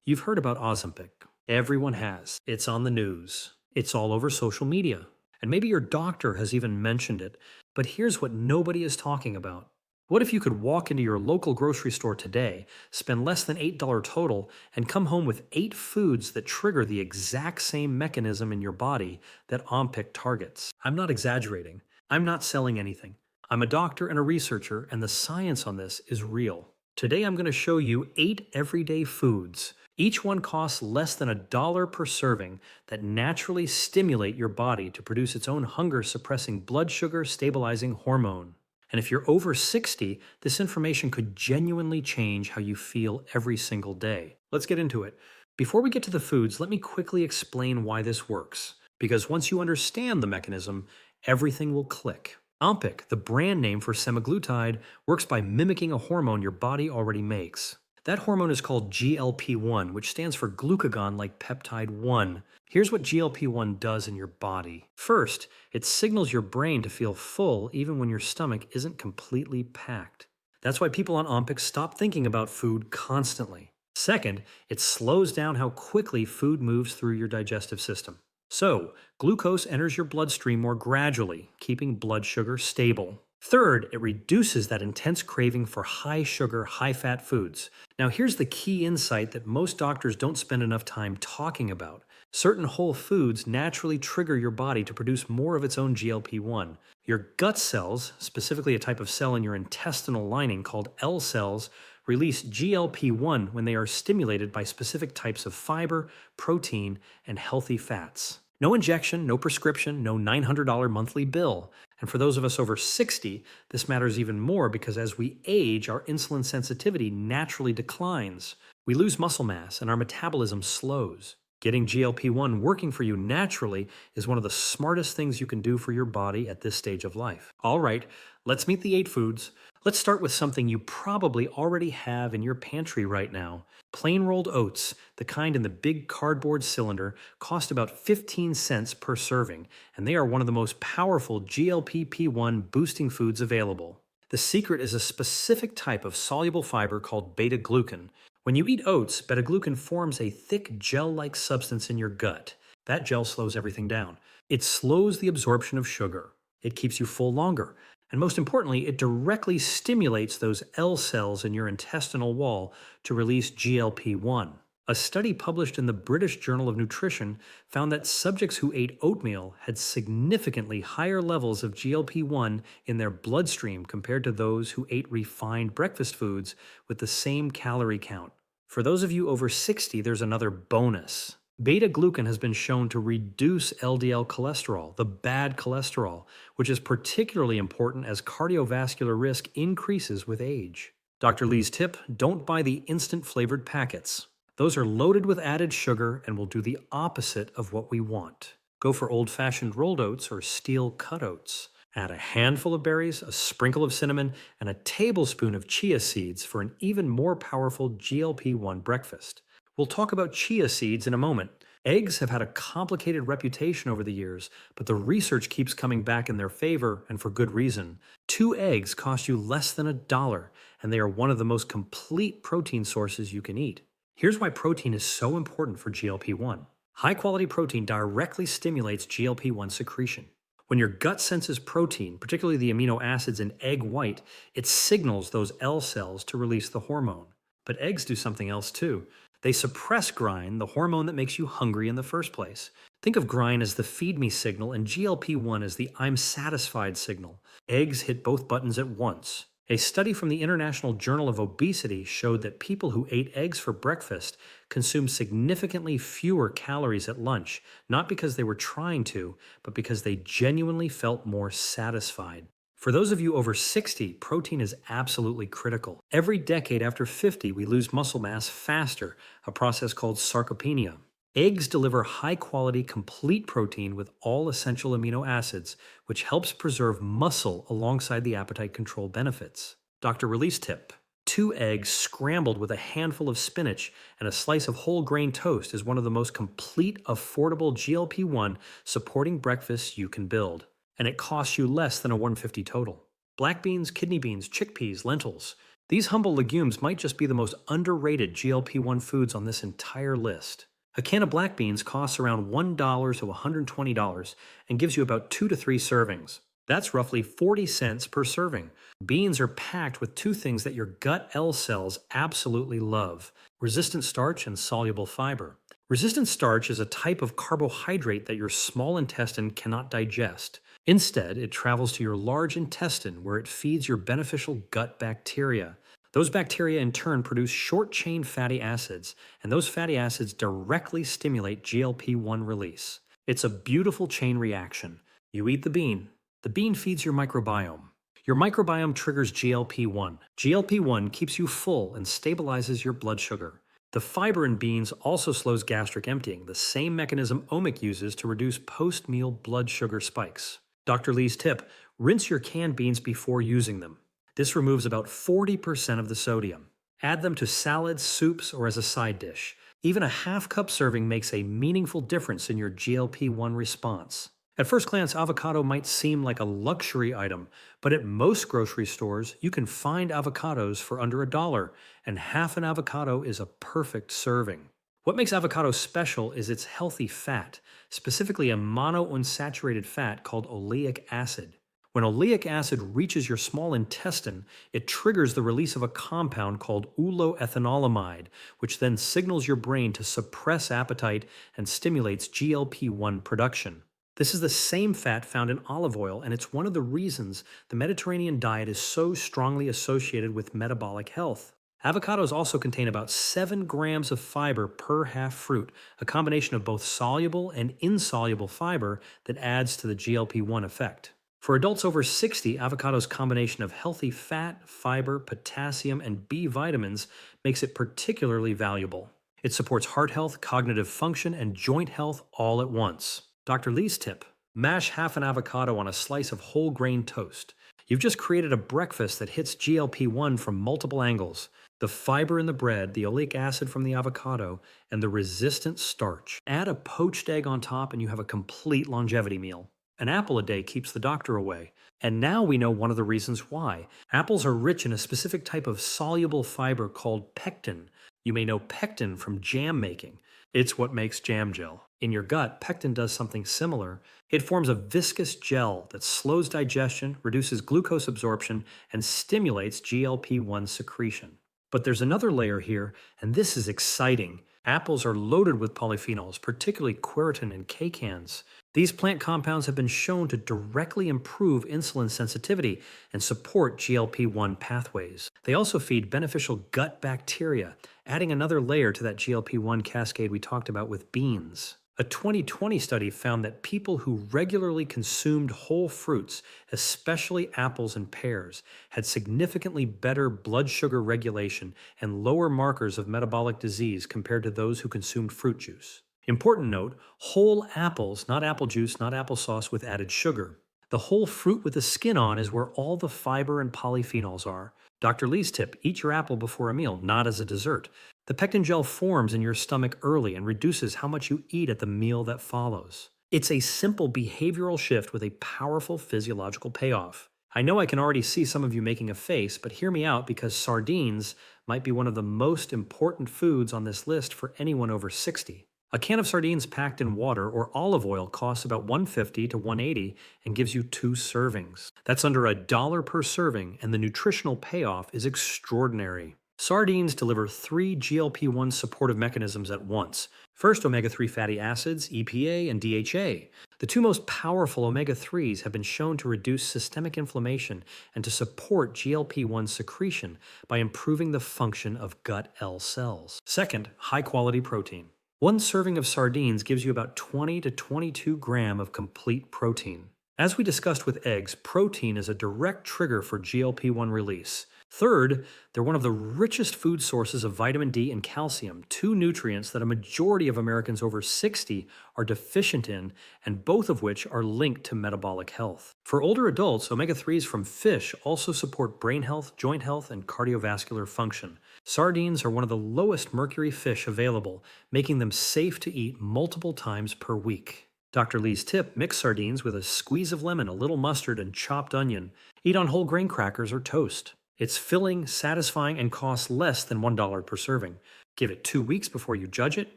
You've heard about Ozempic. Everyone has. It's on the news. It's all over social media. And maybe your doctor has even mentioned it. But here's what nobody is talking about. What if you could walk into your local grocery store today, spend less than $8 total, and come home with 8 foods that trigger the exact same mechanism in your body that Ozempic targets? I'm not exaggerating. I'm not selling anything. I'm a doctor and a researcher, and the science on this is real. Today I'm going to show you 8 everyday foods. Each one costs less than $1 per serving that naturally stimulate your body to produce its own hunger-suppressing blood sugar stabilizing hormone. And if you're over 60, this information could genuinely change how you feel every single day. Let's get into it. Before we get to the foods, let me quickly explain why this works. Because once you understand the mechanism, everything will click. Ozempic, the brand name for semaglutide, works by mimicking a hormone your body already makes. That hormone is called GLP-1, which stands for glucagon-like peptide 1. Here's what GLP-1 does in your body. First, it signals your brain to feel full even when your stomach isn't completely packed. That's why people on Ozempic stop thinking about food constantly. Second, it slows down how quickly food moves through your digestive system. So, glucose enters your bloodstream more gradually, keeping blood sugar stable. Third, it reduces that intense craving for high sugar, high fat foods. Now, here's the key insight that most doctors don't spend enough time talking about. Certain whole foods naturally trigger your body to produce more of its own GLP-1. Your gut cells, specifically a type of cell in your intestinal lining called L cells, release GLP-1 when they are stimulated by specific types of fiber, protein, and healthy fats. No injection, no prescription, no $900 monthly bill. And for those of us over 60, this matters even more because as we age, our insulin sensitivity naturally declines. We lose muscle mass and our metabolism slows. Getting GLP-1 working for you naturally is one of the smartest things you can do for your body at this stage of life. All right, let's meet the 8 foods. Let's start with something you probably already have in your pantry right now. Plain rolled oats, the kind in the big cardboard cylinder, cost about 15 cents per serving, and they are one of the most powerful GLP-1 boosting foods available. The secret is a specific type of soluble fiber called beta-glucan. When you eat oats, beta-glucan forms a thick gel-like substance in your gut. That gel slows everything down. It slows the absorption of sugar. It keeps you full longer. And most importantly, it directly stimulates those L cells in your intestinal wall to release GLP-1. A study published in the British Journal of Nutrition found that subjects who ate oatmeal had significantly higher levels of GLP-1 in their bloodstream compared to those who ate refined breakfast foods with the same calorie count. For those of you over 60, there's another bonus. Beta-glucan has been shown to reduce LDL cholesterol, the bad cholesterol, which is particularly important as cardiovascular risk increases with age. Dr. Lee's tip: don't buy the instant flavored packets. Those are loaded with added sugar and will do the opposite of what we want. Go for old-fashioned rolled oats or steel cut oats. Add a handful of berries, a sprinkle of cinnamon, and a tablespoon of chia seeds for an even more powerful GLP-1 breakfast. We'll talk about chia seeds in a moment. Eggs have had a complicated reputation over the years, but the research keeps coming back in their favor, and for good reason. 2 eggs cost you less than $1, and they are one of the most complete protein sources you can eat. Here's why protein is so important for GLP-1. High-quality protein directly stimulates GLP-1 secretion. When your gut senses protein, particularly the amino acids in egg white, it signals those L cells to release the hormone. But eggs do something else too. They suppress ghrelin, the hormone that makes you hungry in the first place. Think of ghrelin as the feed me signal and GLP-1 as the I'm satisfied signal. Eggs hit both buttons at once. A study from the International Journal of Obesity showed that people who ate eggs for breakfast consumed significantly fewer calories at lunch, not because they were trying to, but because they genuinely felt more satisfied. For those of you over 60, protein is absolutely critical. Every decade after 50, we lose muscle mass faster, a process called sarcopenia. Eggs deliver high-quality, complete protein with all essential amino acids, which helps preserve muscle alongside the appetite control benefits. Dr. Release tip: 2 eggs scrambled with a handful of spinach and a slice of whole grain toast is one of the most complete, affordable GLP-1 supporting breakfasts you can build. And it costs you less than a $150 total. Black beans, kidney beans, chickpeas, lentils. These humble legumes might just be the most underrated GLP-1 foods on this entire list. A can of black beans costs around $1 to $120 and gives you about 2 to 3 servings. That's roughly 40 cents per serving. Beans are packed with two things that your gut L cells absolutely love: resistant starch and soluble fiber. Resistant starch is a type of carbohydrate that your small intestine cannot digest. Instead, it travels to your large intestine where it feeds your beneficial gut bacteria. Those bacteria in turn produce short chain fatty acids, and those fatty acids directly stimulate GLP-1 release. It's a beautiful chain reaction. You eat the bean feeds your microbiome. Your microbiome triggers GLP-1. GLP-1 keeps you full and stabilizes your blood sugar. The fiber in beans also slows gastric emptying, the same mechanism Omic uses to reduce post-meal blood sugar spikes. Dr. Lee's tip: rinse your canned beans before using them. This removes about 40% of the sodium. Add them to salads, soups, or as a side dish. Even a half-cup serving makes a meaningful difference in your GLP-1 response. At first glance, avocado might seem like a luxury item, but at most grocery stores, you can find avocados for under $1, and half an avocado is a perfect serving. What makes avocado special is its healthy fat, specifically a monounsaturated fat called oleic acid. When oleic acid reaches your small intestine, it triggers the release of a compound called uloethanolamide, which then signals your brain to suppress appetite and stimulates GLP-1 production. This is the same fat found in olive oil, and it's one of the reasons the Mediterranean diet is so strongly associated with metabolic health. Avocados also contain about 7 grams of fiber per half fruit, a combination of both soluble and insoluble fiber that adds to the GLP-1 effect. For adults over 60, avocado's combination of healthy fat, fiber, potassium, and B vitamins makes it particularly valuable. It supports heart health, cognitive function, and joint health all at once. Dr. Lee's tip: mash half an avocado on a slice of whole grain toast. You've just created a breakfast that hits GLP-1 from multiple angles: the fiber in the bread, the oleic acid from the avocado, and the resistant starch. Add a poached egg on top and you have a complete longevity meal. An apple a day keeps the doctor away. And now we know one of the reasons why. Apples are rich in a specific type of soluble fiber called pectin. You may know pectin from jam making. It's what makes jam gel. In your gut, pectin does something similar. It forms a viscous gel that slows digestion, reduces glucose absorption, and stimulates GLP-1 secretion. But there's another layer here, and this is exciting. Apples are loaded with polyphenols, particularly quercetin and kcans. These plant compounds have been shown to directly improve insulin sensitivity and support GLP-1 pathways. They also feed beneficial gut bacteria, adding another layer to that GLP-1 cascade we talked about with beans. A 2020 study found that people who regularly consumed whole fruits, especially apples and pears, had significantly better blood sugar regulation and lower markers of metabolic disease compared to those who consumed fruit juice. Important note: whole apples, not apple juice, not applesauce with added sugar. The whole fruit with the skin on is where all the fiber and polyphenols are. Dr. Lee's tip: eat your apple before a meal, not as a dessert. The pectin gel forms in your stomach early and reduces how much you eat at the meal that follows. It's a simple behavioral shift with a powerful physiological payoff. I know I can already see some of you making a face, but hear me out, because sardines might be one of the most important foods on this list for anyone over 60. A can of sardines packed in water or olive oil costs about $150 to $180 and gives you 2 servings. That's under $1 per serving, and the nutritional payoff is extraordinary. Sardines deliver 3 GLP-1 supportive mechanisms at once. First, omega-3 fatty acids, EPA, and DHA. The 2 most powerful omega-3s have been shown to reduce systemic inflammation and to support GLP-1 secretion by improving the function of gut L cells. Second, high-quality protein. 1 serving of sardines gives you about 20 to 22 grams of complete protein. As we discussed with eggs, protein is a direct trigger for GLP-1 release. Third, they're one of the richest food sources of vitamin D and calcium, 2 nutrients that a majority of Americans over 60 are deficient in, and both of which are linked to metabolic health. For older adults, omega-3s from fish also support brain health, joint health, and cardiovascular function. Sardines are one of the lowest mercury fish available, making them safe to eat multiple times per week. Dr. Lee's tip: mix sardines with a squeeze of lemon, a little mustard, and chopped onion. Eat on whole grain crackers or toast. It's filling, satisfying, and costs less than $1 per serving. Give it 2 weeks before you judge it.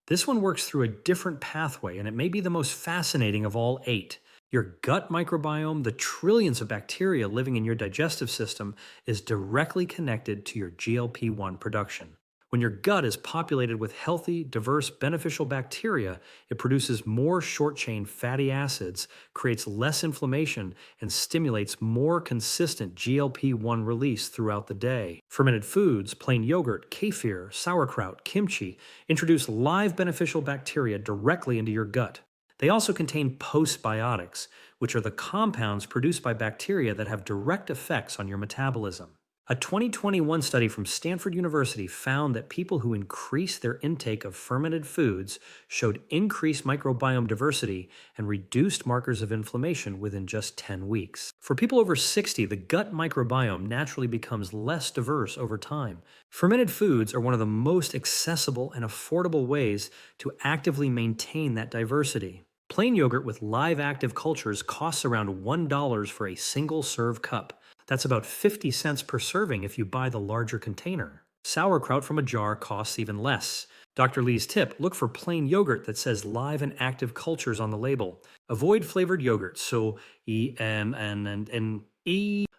This one works through a different pathway, and it may be the most fascinating of all 8. Your gut microbiome, the trillions of bacteria living in your digestive system, is directly connected to your GLP-1 production. When your gut is populated with healthy, diverse, beneficial bacteria, it produces more short chain fatty acids, creates less inflammation, and stimulates more consistent GLP-1 release throughout the day. Fermented foods, plain yogurt, kefir, sauerkraut, kimchi, introduce live beneficial bacteria directly into your gut. They also contain postbiotics, which are the compounds produced by bacteria that have direct effects on your metabolism. A 2021 study from Stanford University found that people who increased their intake of fermented foods showed increased microbiome diversity and reduced markers of inflammation within just 10 weeks. For people over 60, the gut microbiome naturally becomes less diverse over time. Fermented foods are one of the most accessible and affordable ways to actively maintain that diversity. Plain yogurt with live active cultures costs around $1 for a single serve cup. That's about 50 cents per serving if you buy the larger container. Sauerkraut from a jar costs even less. Dr. Lee's tip: look for plain yogurt that says live and active cultures on the label. Avoid flavored yogurts, so E.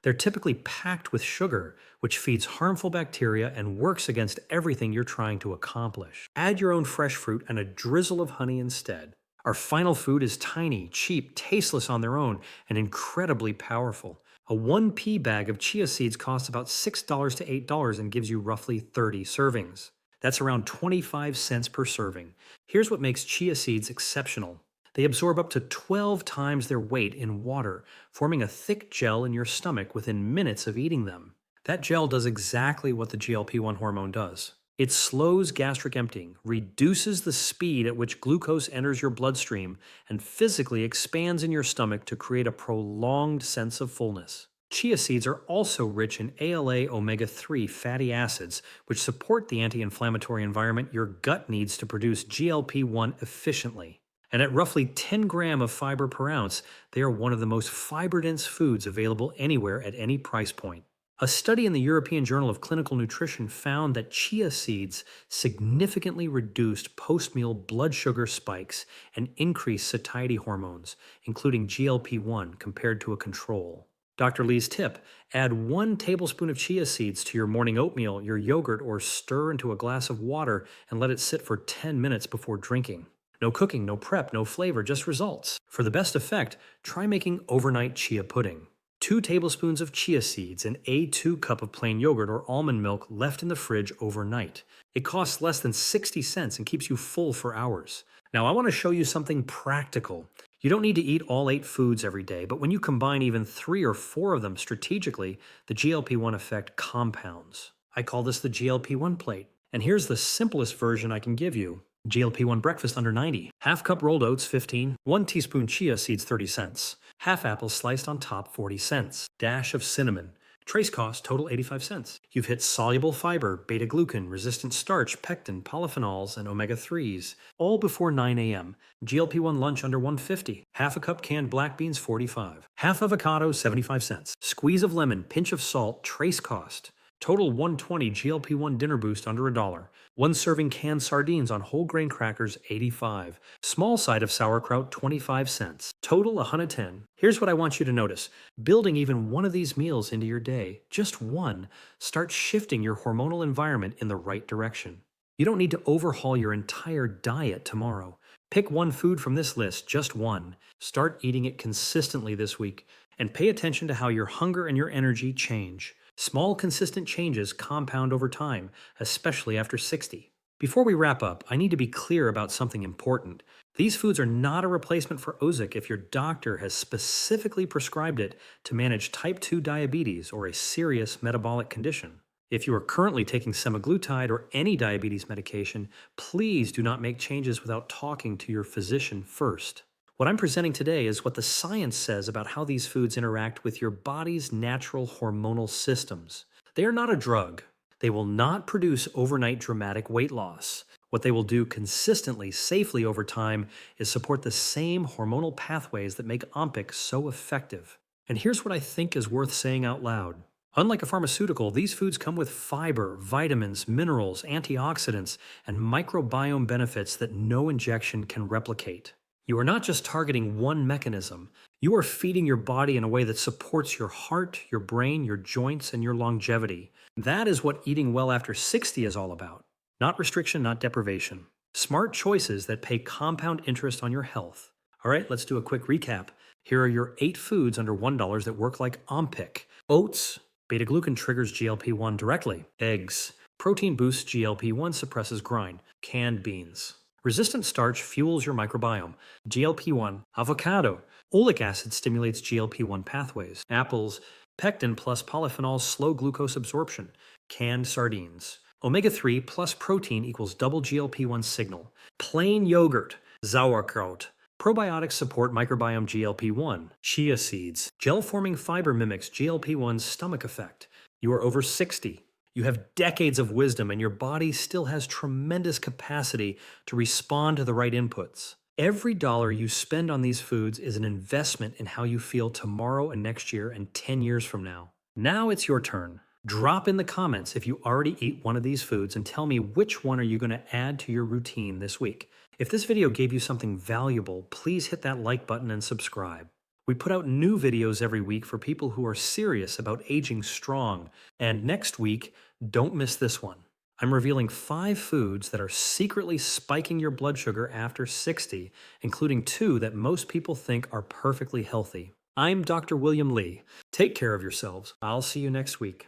They're typically packed with sugar, which feeds harmful bacteria and works against everything you're trying to accomplish. Add your own fresh fruit and a drizzle of honey instead. Our final food is tiny, cheap, tasteless on their own, and incredibly powerful. A 1 pea bag of chia seeds costs about $6 to $8 and gives you roughly 30 servings. That's around 25 cents per serving. Here's what makes chia seeds exceptional. They absorb up to 12 times their weight in water, forming a thick gel in your stomach within minutes of eating them. That gel does exactly what the GLP-1 hormone does. It slows gastric emptying, reduces the speed at which glucose enters your bloodstream, and physically expands in your stomach to create a prolonged sense of fullness. Chia seeds are also rich in ALA omega-3 fatty acids, which support the anti-inflammatory environment your gut needs to produce GLP-1 efficiently. And at roughly 10 grams of fiber per ounce, they are one of the most fiber-dense foods available anywhere at any price point. A study in the European Journal of Clinical Nutrition found that chia seeds significantly reduced post-meal blood sugar spikes and increased satiety hormones, including GLP-1, compared to a control. Dr. Lee's tip: add 1 tablespoon of chia seeds to your morning oatmeal, your yogurt, or stir into a glass of water and let it sit for 10 minutes before drinking. No cooking, no prep, no flavor, just results. For the best effect, try making overnight chia pudding. 2 tablespoons of chia seeds and a 2 cup of plain yogurt or almond milk left in the fridge overnight. It costs less than 60 cents and keeps you full for hours. Now I want to show you something practical. You don't need to eat all 8 foods every day, but when you combine even 3 or 4 of them strategically, the GLP-1 effect compounds. I call this the GLP-1 plate. And here's the simplest version I can give you. GLP-1 breakfast under 90. Half cup rolled oats 15. 1 teaspoon chia seeds 30 cents. Half apple sliced on top 40 cents. Dash of cinnamon. Trace cost total 85 cents. You've hit soluble fiber, beta-glucan, resistant starch, pectin, polyphenols, and omega-3s. All before 9 a.m. GLP-1 lunch under 150. Half a cup canned black beans 45. Half avocado 75 cents. Squeeze of lemon, pinch of salt, trace cost. Total 120 GLP-1 dinner boost under $1. 1 serving canned sardines on whole grain crackers 85. Small side of sauerkraut 25 cents. Total 110. Here's what I want you to notice. Building even one of these meals into your day, just one, starts shifting your hormonal environment in the right direction. You don't need to overhaul your entire diet tomorrow. Pick one food from this list, just one. Start eating it consistently this week, and pay attention to how your hunger and your energy change. Small, consistent changes compound over time, especially after 60. Before we wrap up, I need to be clear about something important. These foods are not a replacement for Ozempic if your doctor has specifically prescribed it to manage type 2 diabetes or a serious metabolic condition. If you are currently taking semaglutide or any diabetes medication, please do not make changes without talking to your physician first. What I'm presenting today is what the science says about how these foods interact with your body's natural hormonal systems. They are not a drug. They will not produce overnight dramatic weight loss. What they will do consistently, safely over time is support the same hormonal pathways that make Ozempic so effective. And here's what I think is worth saying out loud. Unlike a pharmaceutical, these foods come with fiber, vitamins, minerals, antioxidants, and microbiome benefits that no injection can replicate. You are not just targeting one mechanism, you are feeding your body in a way that supports your heart, your brain, your joints, and your longevity. That is what eating well after 60 is all about. Not restriction, not deprivation. Smart choices that pay compound interest on your health. All right, let's do a quick recap. Here are your 8 foods under $1 that work like Ozempic. Oats. Beta glucan triggers GLP-1 directly. Eggs. Protein boosts GLP-1, suppresses grind. Canned beans. Resistant starch fuels your microbiome. GLP-1. Avocado. Oleic acid stimulates GLP-1 pathways. Apples. Pectin plus polyphenols slow glucose absorption. Canned sardines. Omega-3 plus protein equals double GLP-1 signal. Plain yogurt. Sauerkraut. Probiotics support microbiome GLP-1. Chia seeds. Gel-forming fiber mimics GLP-1's stomach effect. You are over 60. You have decades of wisdom and your body still has tremendous capacity to respond to the right inputs. Every dollar you spend on these foods is an investment in how you feel tomorrow and next year and 10 years from now. Now it's your turn. Drop in the comments if you already eat one of these foods and tell me which one are you going to add to your routine this week. If this video gave you something valuable, please hit that like button and subscribe. We put out new videos every week for people who are serious about aging strong. And next week, don't miss this one. I'm revealing 5 foods that are secretly spiking your blood sugar after 60, including 2 that most people think are perfectly healthy. I'm Dr. William Lee. Take care of yourselves. I'll see you next week.